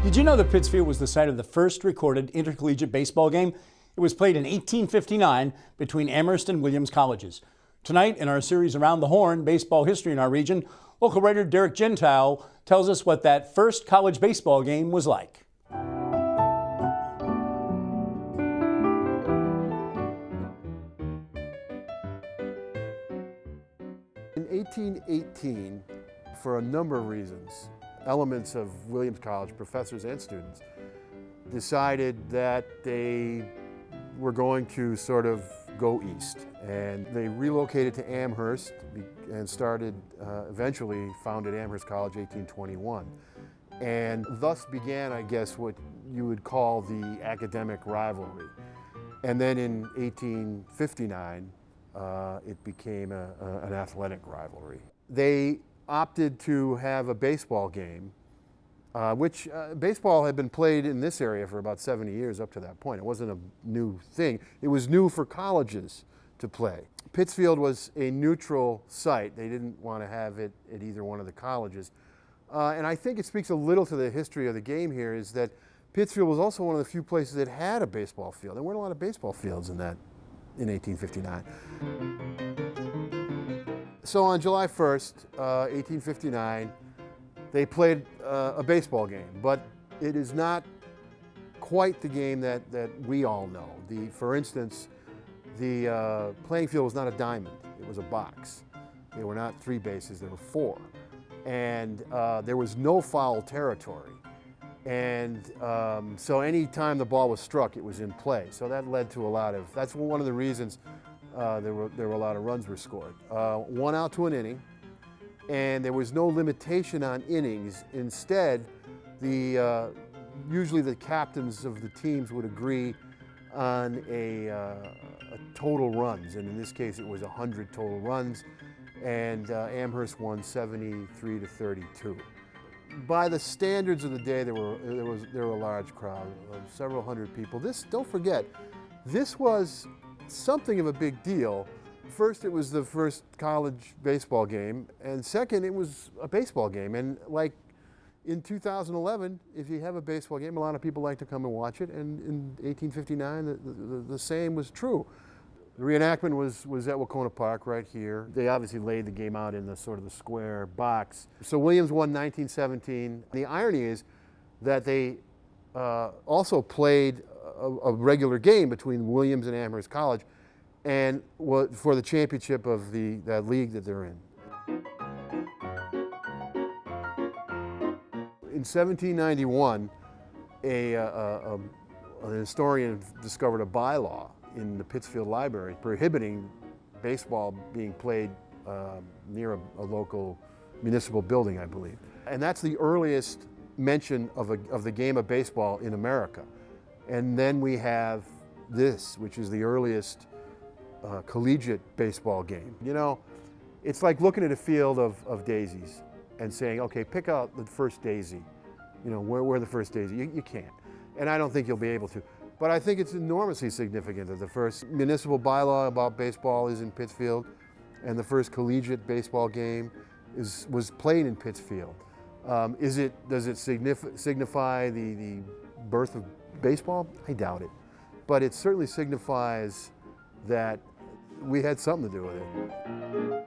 Did you know that Pittsfield was the site of the first recorded intercollegiate baseball game? It was played in 1859 between Amherst and Williams Colleges. Tonight, in our series Around the Horn, Baseball History in Our Region, local writer Derek Gentile tells us what that first college baseball game was like. In 1818, for a number of reasons, elements of Williams College, professors and students, decided that they were going to sort of go east. And they relocated to Amherst and started, eventually founded Amherst College 1821. And thus began, I guess, what you would call the academic rivalry. And then in 1859, it became an athletic rivalry. They opted to have a baseball game, which baseball had been played in this area for about 70 years up to that point. It wasn't a new thing. It was new for colleges to play. Pittsfield was a neutral site. They didn't want to have it at either one of the colleges. And I think it speaks a little to the history of the game here, is that Pittsfield was also one of the few places that had a baseball field. There weren't a lot of baseball fields in 1859. So on July 1st, 1859, they played a baseball game, but it is not quite the game that we all know. For instance, the playing field was not a diamond, it was a box. They were not 3 bases, there were 4. And there was no foul territory. And so any time the ball was struck, it was in play. So that led to that's one of the reasons there were a lot of runs were scored. 1 out to an inning, and there was no limitation on innings. Instead, usually the captains of the teams would agree on a total runs, and in this case it was 100 total runs, and Amherst won 73-32. By the standards of the day, there were a large crowd of several hundred people. Don't forget, this was something of a big deal. First, it was the first college baseball game, and second, it was a baseball game. And like in 2011, if you have a baseball game, a lot of people like to come and watch it, and in 1859, the same was true. The reenactment was at Wacona Park right here. They obviously laid the game out in the sort of the square box. So Williams won 1917. The irony is that they also played a regular game between Williams and Amherst College, and for the championship of that league that they're in. In 1791, an historian discovered a bylaw in the Pittsfield Library prohibiting baseball being played near a local municipal building, I believe. And that's the earliest mention of the game of baseball in America. And then we have this, which is the earliest collegiate baseball game. You know, it's like looking at a field of daisies and saying, okay, pick out the first daisy. You know, where the first daisy? You can't. And I don't think you'll be able to. But I think it's enormously significant that the first municipal bylaw about baseball is in Pittsfield, and the first collegiate baseball game was played in Pittsfield. Does it signify the birth of baseball? I doubt it. But it certainly signifies that we had something to do with it.